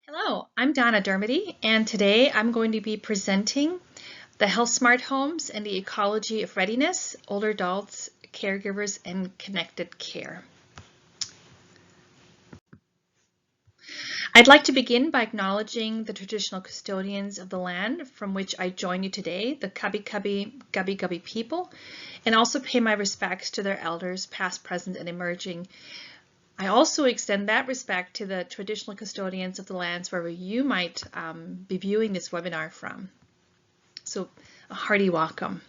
Hello, I'm Gordana Dermody, and today I'm going to be presenting the Health Smart Homes and the Ecology of Readiness, Older Adults, Caregivers, and Connected Care. I'd like to begin by acknowledging the traditional custodians of the land from which I join you today, the Kabi Kabi Gubbi Gubbi people, and also pay my respects to their elders, past, present, and emerging. I also extend that respect to the traditional custodians of the lands wherever you might be viewing this webinar from. So a hearty welcome.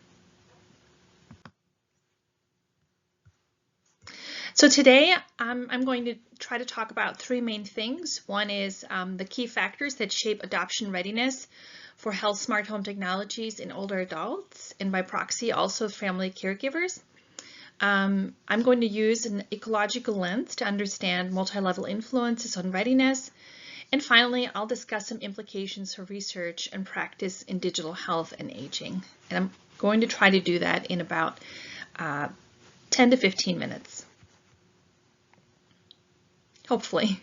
So today I'm going to try to talk about three main things. One is the key factors that shape adoption readiness for health smart home technologies in older adults, and by proxy also family caregivers. I'm going to use an ecological lens to understand multi-level influences on readiness. And finally, I'll discuss some implications for research and practice in digital health and aging. And I'm going to try to do that in about 10 to 15 minutes. Hopefully.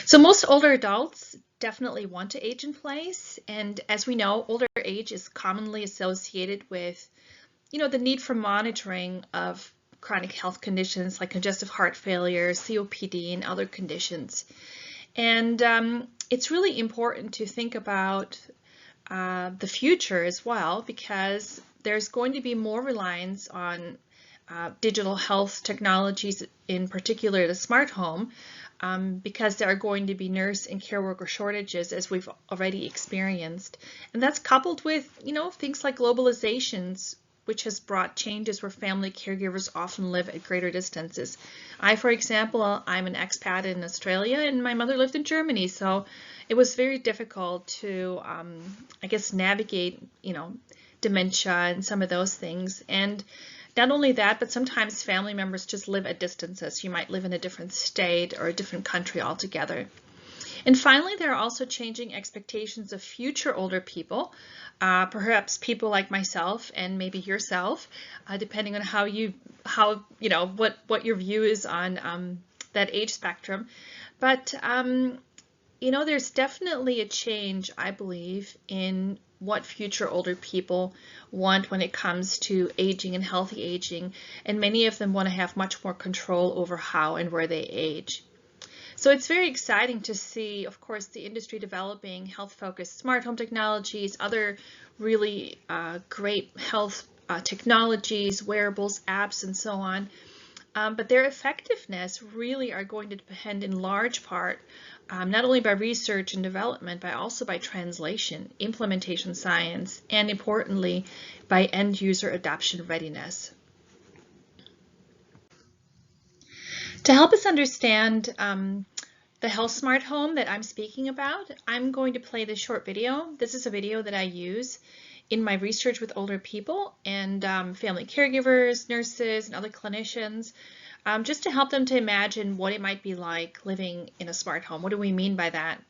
So most older adults definitely want to age in place, and as we know, older age is commonly associated with, the need for monitoring of chronic health conditions like congestive heart failure, COPD, and other conditions. And it's really important to think about the future as well, because there's going to be more reliance on digital health technologies, in particular the smart home, because there are going to be nurse and care worker shortages, as we've already experienced. And that's coupled with, things like globalizations, which has brought changes where family caregivers often live at greater distances. For example, I'm an expat in Australia, and my mother lived in Germany, so it was very difficult to, navigate, dementia and some of those things. And not only that, but sometimes family members just live at distances. You might live in a different state or a different country altogether. And finally, there are also changing expectations of future older people, perhaps people like myself and maybe yourself, depending on what your view is on that age spectrum. But there's definitely a change, I believe, in what future older people want when it comes to aging and healthy aging, and many of them want to have much more control over how and where they age. So it's very exciting to see, of course, the industry developing health-focused smart home technologies, other really great health technologies, wearables, apps, and so on. But their effectiveness really are going to depend in large part not only by research and development, but also by translation, implementation science, and importantly, by end user adoption readiness. To help us understand the Health Smart Home that I'm speaking about, I'm going to play this short video. This is a video that I use in my research with older people and family caregivers, nurses, and other clinicians, just to help them to imagine what it might be like living in a smart home. What do we mean by that?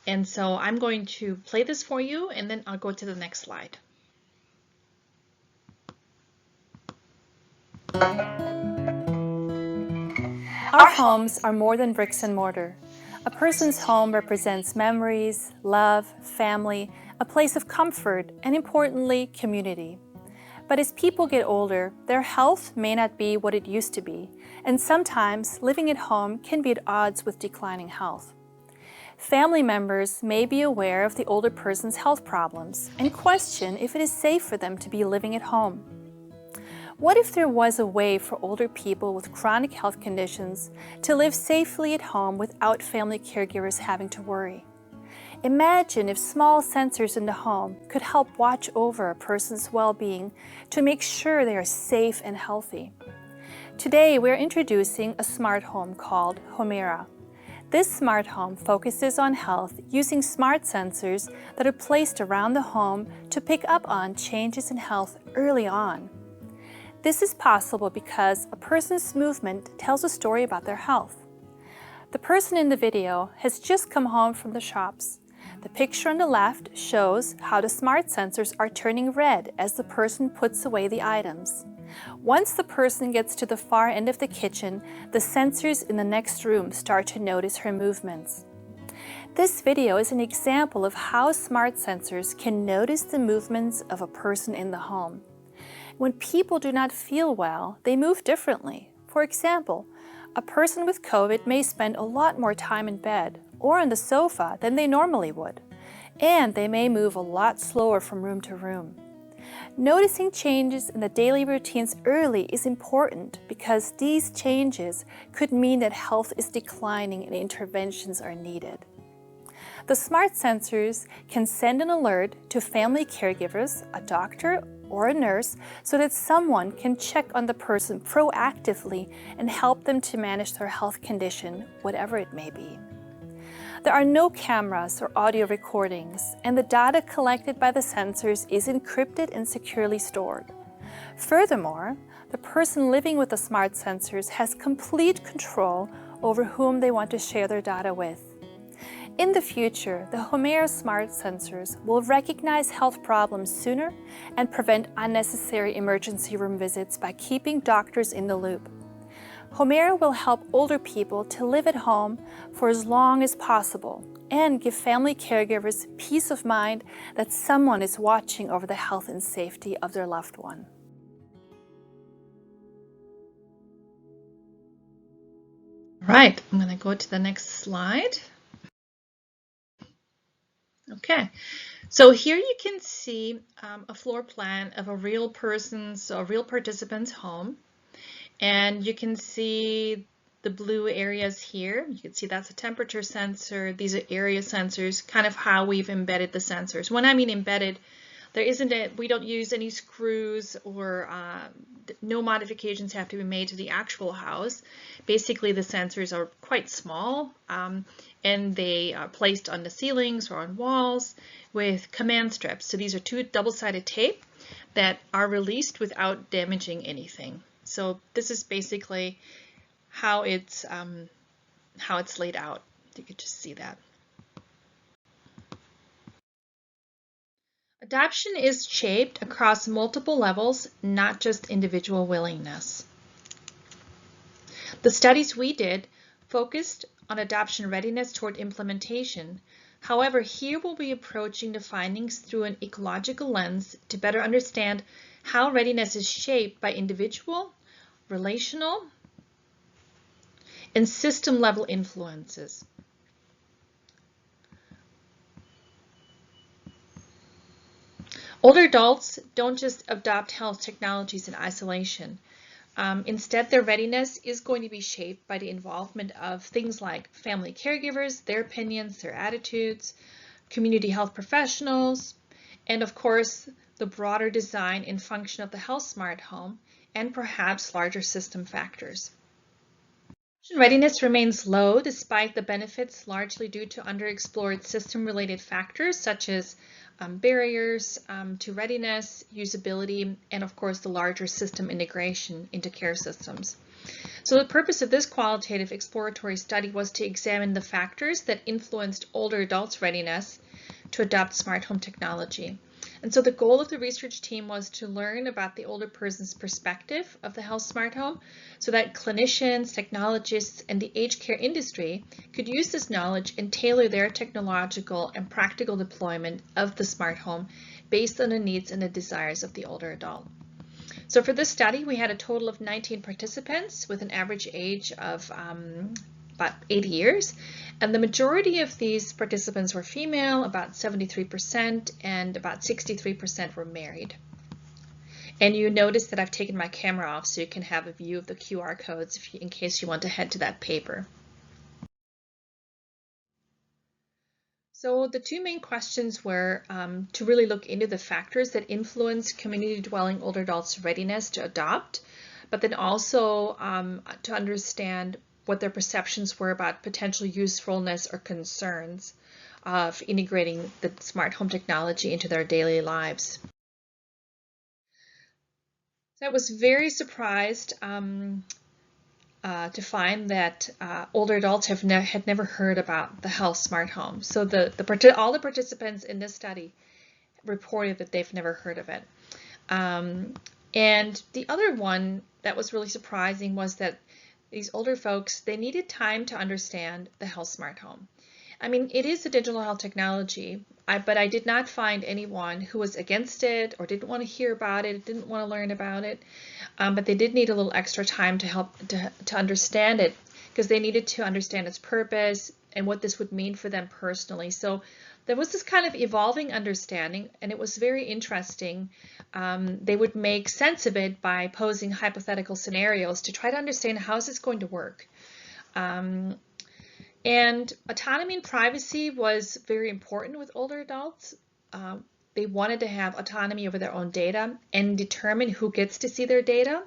And so I'm going to play this for you, and then I'll go to the next slide. Our homes are more than bricks and mortar. A person's home represents memories, love, family, a place of comfort, and importantly, community. But as people get older, their health may not be what it used to be, and sometimes living at home can be at odds with declining health. Family members may be aware of the older person's health problems and question if it is safe for them to be living at home. What if there was a way for older people with chronic health conditions to live safely at home without family caregivers having to worry? Imagine if small sensors in the home could help watch over a person's well-being to make sure they are safe and healthy. Today, we're introducing a smart home called Hoekstra. This smart home focuses on health using smart sensors that are placed around the home to pick up on changes in health early on. This is possible because a person's movement tells a story about their health. The person in the video has just come home from the shops. The picture on the left shows how the smart sensors are turning red as the person puts away the items. Once the person gets to the far end of the kitchen, the sensors in the next room start to notice her movements. This video is an example of how smart sensors can notice the movements of a person in the home. When people do not feel well, they move differently. For example, a person with COVID may spend a lot more time in bed or on the sofa than they normally would, and they may move a lot slower from room to room. Noticing changes in the daily routines early is important because these changes could mean that health is declining and interventions are needed. The smart sensors can send an alert to family caregivers, a doctor, or a nurse so that someone can check on the person proactively and help them to manage their health condition, whatever it may be. There are no cameras or audio recordings, and the data collected by the sensors is encrypted and securely stored. Furthermore, the person living with the smart sensors has complete control over whom they want to share their data with. In the future, the Hoekstra smart sensors will recognize health problems sooner and prevent unnecessary emergency room visits by keeping doctors in the loop. Hoekstra will help older people to live at home for as long as possible and give family caregivers peace of mind that someone is watching over the health and safety of their loved one. All right, I'm going to go to the next slide. Okay, so here you can see a floor plan of a real participant's home. And you can see the blue areas here. You can see that's a temperature sensor. These are area sensors, kind of how we've embedded the sensors. When I mean embedded, we don't use any screws or no modifications have to be made to the actual house. Basically, the sensors are quite small and they are placed on the ceilings or on walls with command strips. So these are two double-sided tape that are released without damaging anything. So this is basically how it's laid out. You could just see that. Adoption is shaped across multiple levels, not just individual willingness. The studies we did focused on adoption readiness toward implementation. However, here we'll be approaching the findings through an ecological lens to better understand how readiness is shaped by individual, relational, and system-level influences. Older adults don't just adopt health technologies in isolation. Instead, their readiness is going to be shaped by the involvement of things like family caregivers, their opinions, their attitudes, community health professionals, and of course, the broader design and function of the health smart home, and perhaps larger system factors. Readiness remains low despite the benefits largely due to underexplored system-related factors such as barriers to readiness, usability, and of course the larger system integration into care systems. So the purpose of this qualitative exploratory study was to examine the factors that influenced older adults' readiness to adopt smart home technology. And so the goal of the research team was to learn about the older person's perspective of the health smart home so that clinicians, technologists, and the aged care industry could use this knowledge and tailor their technological and practical deployment of the smart home based on the needs and the desires of the older adult. So for this study, we had a total of 19 participants with an average age of about 80 years. And the majority of these participants were female, about 73%, and about 63% were married. And you notice that I've taken my camera off so you can have a view of the QR codes in case you want to head to that paper. So the two main questions were to really look into the factors that influence community-dwelling older adults' readiness to adopt, but then also to understand what their perceptions were about potential usefulness or concerns of integrating the smart home technology into their daily lives. So I was very surprised to find that older adults had never heard about the health smart home. So all the participants in this study reported that they've never heard of it. And the other one that was really surprising was that these older folks, they needed time to understand the Health Smart Home. I mean, it is a digital health technology, but I did not find anyone who was against it or didn't want to hear about it, didn't want to learn about it. But they did need a little extra time to help to understand it, because they needed to understand its purpose and what this would mean for them personally. So there was this kind of evolving understanding, and it was very interesting. They would make sense of it by posing hypothetical scenarios to try to understand how is this going to work. And autonomy and privacy was very important with older adults. They wanted to have autonomy over their own data and determine who gets to see their data.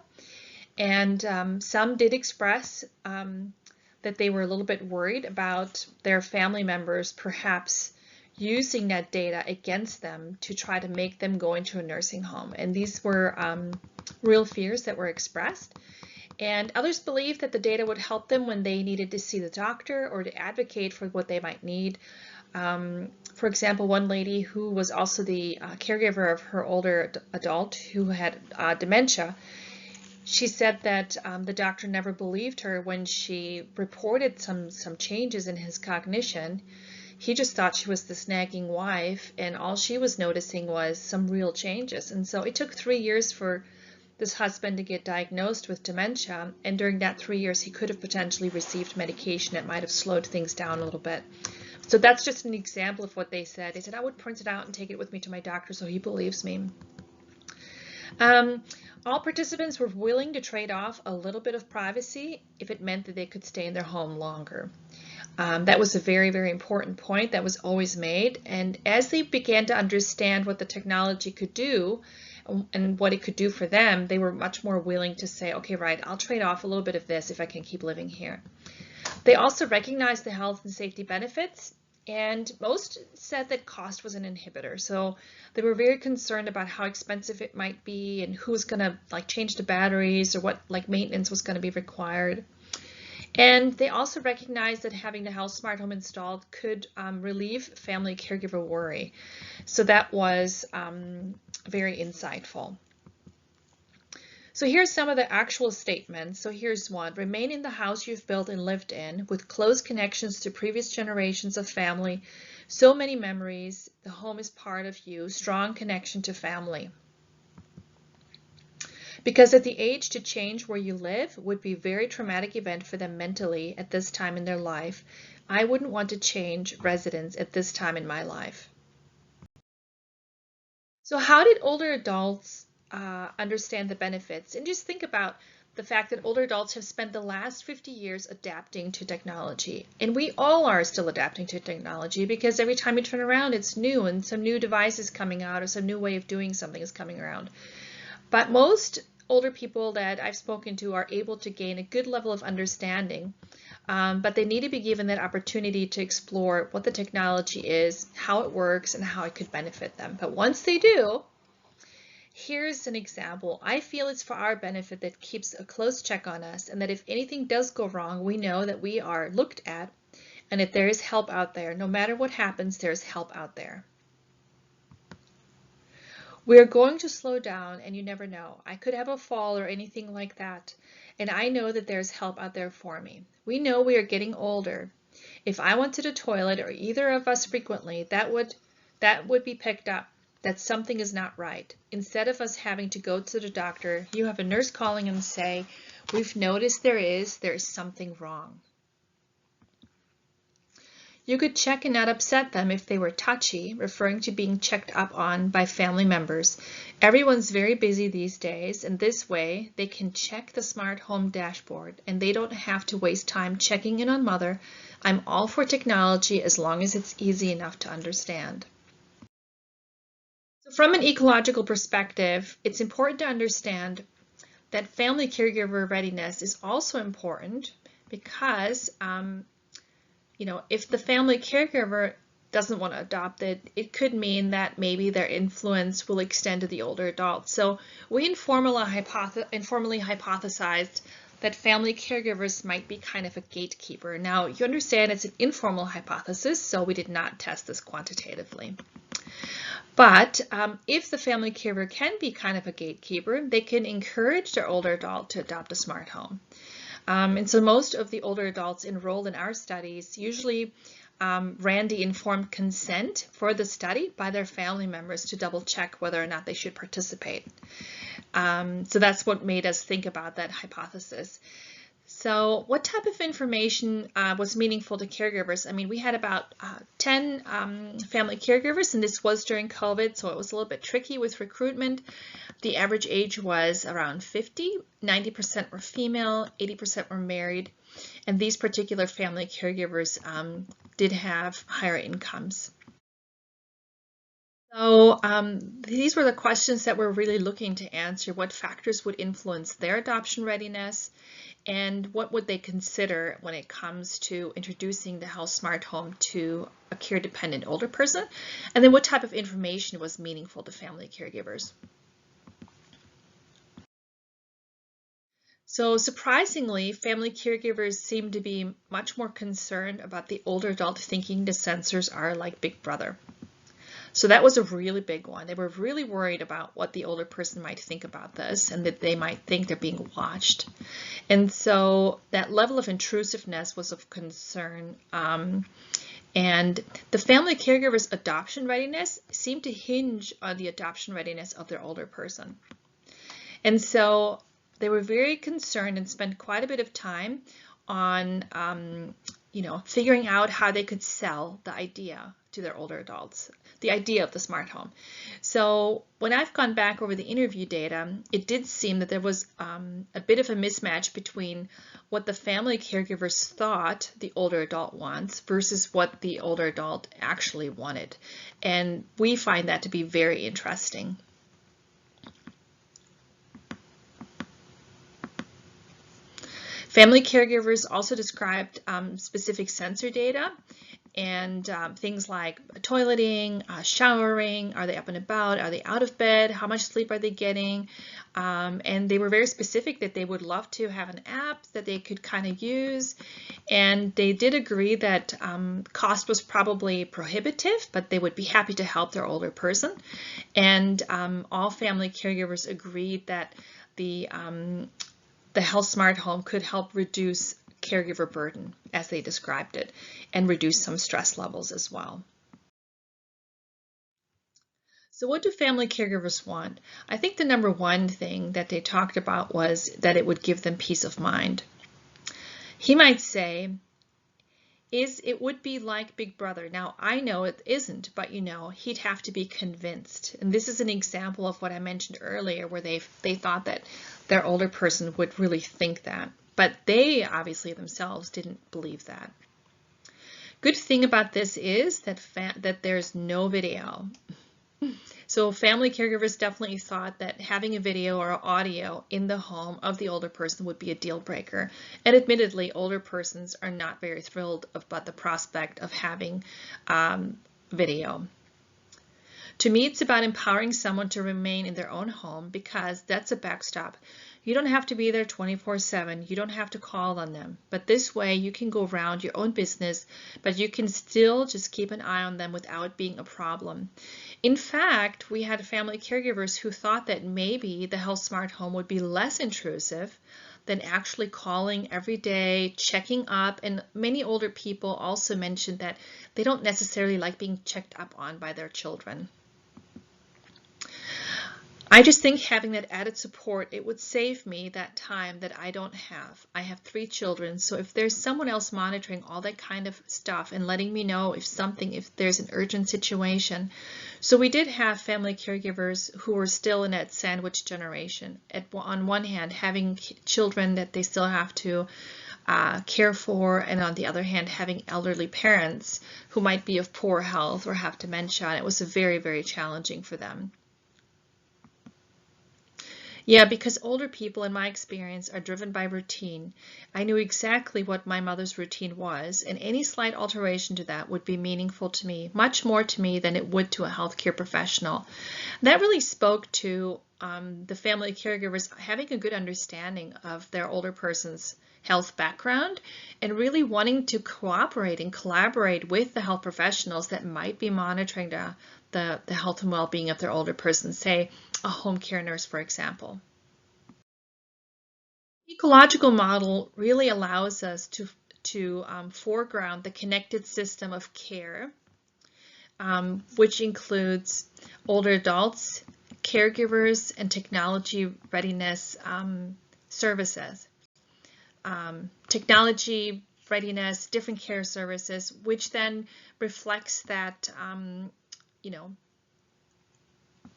And some did express that they were a little bit worried about their family members perhaps using that data against them to try to make them go into a nursing home. And these were real fears that were expressed. And others believed that the data would help them when they needed to see the doctor or to advocate for what they might need. For example, one lady who was also the caregiver of her older adult who had dementia, she said that the doctor never believed her when she reported some changes in his cognition. He just thought she was this nagging wife, and all she was noticing was some real changes. And so it took 3 years for this husband to get diagnosed with dementia, and during that 3 years he could have potentially received medication that might have slowed things down a little bit. So that's just an example of what they said. They said, I would print it out and take it with me to my doctor so he believes me. All participants were willing to trade off a little bit of privacy if it meant that they could stay in their home longer. That was a very, very important point that was always made. And as they began to understand what the technology could do and what it could do for them, they were much more willing to say, okay, right, I'll trade off a little bit of this if I can keep living here. They also recognized the health and safety benefits, and most said that cost was an inhibitor. So they were very concerned about how expensive it might be and who's going to change the batteries or what maintenance was going to be required. And they also recognized that having the Health Smart Home installed could relieve family caregiver worry. So that was very insightful. So here's some of the actual statements. So here's one: remain in the house you've built and lived in with close connections to previous generations of family. So many memories. The home is part of you. Strong connection to family. Because at the age to change where you live would be a very traumatic event for them mentally at this time in their life. I wouldn't want to change residence at this time in my life. So how did older adults understand the benefits? And just think about the fact that older adults have spent the last 50 years adapting to technology. And we all are still adapting to technology, because every time you turn around, it's new and some new device is coming out or some new way of doing something is coming around. But most older people that I've spoken to are able to gain a good level of understanding, but they need to be given that opportunity to explore what the technology is, how it works, and how it could benefit them. But once they do, here's an example. I feel it's for our benefit that keeps a close check on us, and that if anything does go wrong, we know that we are looked at, and if there is help out there, no matter what happens, there's help out there. We are going to slow down, and you never know. I could have a fall or anything like that, and I know that there's help out there for me. We know we are getting older. If I went to the toilet, or either of us frequently, that would be picked up, that something is not right. Instead of us having to go to the doctor, you have a nurse calling and say, we've noticed there is something wrong. You could check and not upset them if they were touchy, referring to being checked up on by family members. Everyone's very busy these days, and this way they can check the smart home dashboard, and they don't have to waste time checking in on mother. I'm all for technology as long as it's easy enough to understand. So from an ecological perspective, it's important to understand that family caregiver readiness is also important, because if the family caregiver doesn't want to adopt it, it could mean that maybe their influence will extend to the older adults. So we informally hypothesized that family caregivers might be kind of a gatekeeper. Now, you understand it's an informal hypothesis, so we did not test this quantitatively. But if the family caregiver can be kind of a gatekeeper, they can encourage their older adult to adopt a smart home. And so most of the older adults enrolled in our studies usually ran the informed consent for the study by their family members to double check whether or not they should participate. So that's what made us think about that hypothesis. So what type of information was meaningful to caregivers? I mean, we had about 10 family caregivers, and this was during COVID, so it was a little bit tricky with recruitment. The average age was around 50, 90% were female, 80% were married, and these particular family caregivers did have higher incomes. So these were the questions that we're really looking to answer. What factors would influence their adoption readiness, and what would they consider when it comes to introducing the Health Smart Home to a care-dependent older person? And then what type of information was meaningful to family caregivers? So surprisingly, family caregivers seem to be much more concerned about the older adult thinking the sensors are like Big Brother. So that was a really big one. They were really worried about what the older person might think about this and that they might think they're being watched. And so that level of intrusiveness was of concern. And the family caregiver's adoption readiness seemed to hinge on the adoption readiness of their older person. And so they were very concerned and spent quite a bit of time on figuring out how they could sell the idea to their older adults, the idea of the smart home. So when I've gone back over the interview data, it did seem that there was a bit of a mismatch between what the family caregivers thought the older adult wants versus what the older adult actually wanted. And we find that to be very interesting. Family caregivers also described specific sensor data and things like toileting, showering, are they up and about, are they out of bed, how much sleep are they getting, and they were very specific that they would love to have an app that they could kind of use, and they did agree that cost was probably prohibitive, but they would be happy to help their older person, and all family caregivers agreed that the Health Smart Home could help reduce caregiver burden, as they described it, and reduce some stress levels as well. So what do family caregivers want? I think the number one thing that they talked about was that it would give them peace of mind. He might say, it would be like Big Brother. Now, I know it isn't, but he'd have to be convinced. And this is an example of what I mentioned earlier, where they thought that their older person would really think that. But they obviously themselves didn't believe that. Good thing about this is that there's no video. So family caregivers definitely thought that having a video or audio in the home of the older person would be a deal breaker. And admittedly, older persons are not very thrilled about the prospect of having video. To me, it's about empowering someone to remain in their own home because that's a backstop. You don't have to be there 24/7. You don't have to call on them. But this way, you can go around your own business, but you can still just keep an eye on them without it being a problem. In fact, we had family caregivers who thought that maybe the Health Smart Home would be less intrusive than actually calling every day, checking up. And many older people also mentioned that they don't necessarily like being checked up on by their children. I just think having that added support, it would save me that time that I don't have. I have 3 children, so if there's someone else monitoring all that kind of stuff and letting me know if there's an urgent situation. So we did have family caregivers who were still in that sandwich generation. On one hand, having children that they still have to care for, and on the other hand, having elderly parents who might be of poor health or have dementia. And it was very, very challenging for them. Yeah, because older people, in my experience, are driven by routine. I knew exactly what my mother's routine was, and any slight alteration to that would be meaningful to me, much more to me than it would to a healthcare professional. That really spoke to the family caregivers having a good understanding of their older person's health background and really wanting to cooperate and collaborate with the health professionals that might be monitoring the health and well-being of their older person, say a home care nurse, for example. The ecological model really allows us to foreground the connected system of care, which includes older adults, caregivers, and technology readiness services. Technology readiness, different care services, which then reflects that,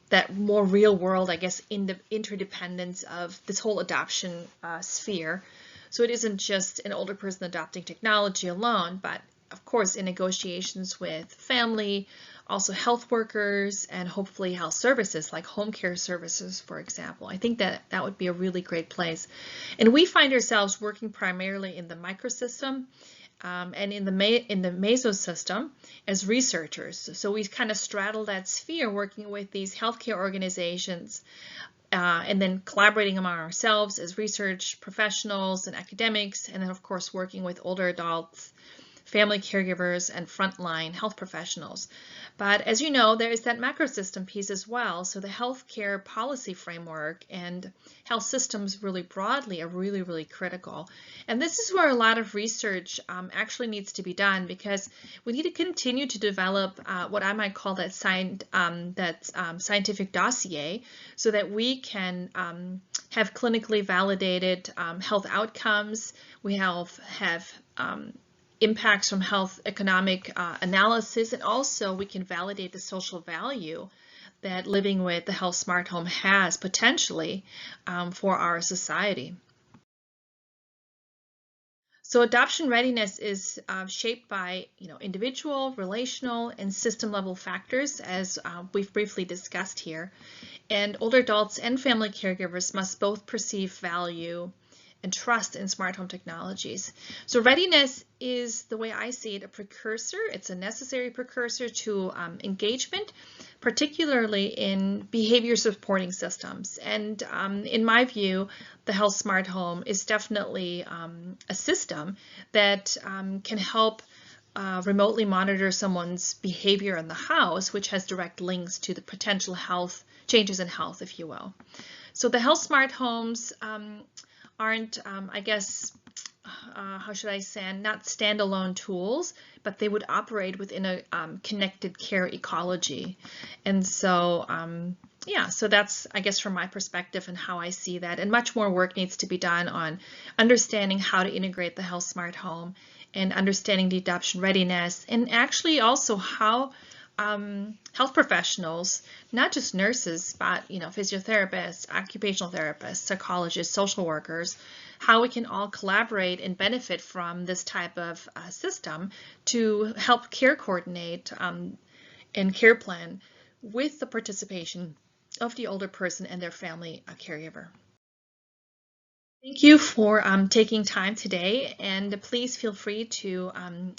that more real world, I guess, in the interdependence of this whole adoption sphere. So it isn't just an older person adopting technology alone, but of course in negotiations with family, also health workers, and hopefully health services like home care services, for example. I think that that would be a really great place. And we find ourselves working primarily in the microsystem and in the mesosystem as researchers. So we kind of straddle that sphere working with these healthcare organizations and then collaborating among ourselves as research professionals and academics, and then of course working with older adults, family caregivers, and frontline health professionals. But as you know, there is that macrosystem piece as well. So the healthcare policy framework and health systems really broadly are really, really critical. And this is where a lot of research actually needs to be done, because we need to continue to develop what I might call that scientific dossier, so that we can have clinically validated health outcomes. We have impacts from health economic analysis, and also we can validate the social value that living with the health smart home has potentially for our society. So adoption readiness is shaped by individual, relational, and system level factors, as we've briefly discussed here. And older adults and family caregivers must both perceive value and trust in smart home technologies. So readiness is, the way I see it, a precursor. It's a necessary precursor to engagement, particularly in behavior supporting systems. And in my view, the health smart home is definitely a system that can help remotely monitor someone's behavior in the house, which has direct links to the potential health changes in health, if you will. So the health smart homes aren't, I guess, how should I say, not standalone tools, but they would operate within a connected care ecology. And so, yeah, so that's, I guess, from my perspective and how I see that. And much more work needs to be done on understanding how to integrate the health smart home and understanding the adoption readiness, and actually also how health professionals, not just nurses, but physiotherapists, occupational therapists, psychologists, social workers, how we can all collaborate and benefit from this type of system to help care coordinate and care plan with the participation of the older person and their family caregiver. Thank you for taking time today, and please feel free to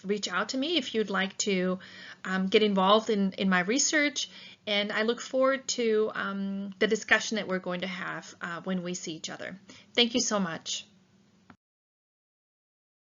reach out to me if you'd like to get involved in my research, and I look forward to the discussion that we're going to have when we see each other. Thank you so much.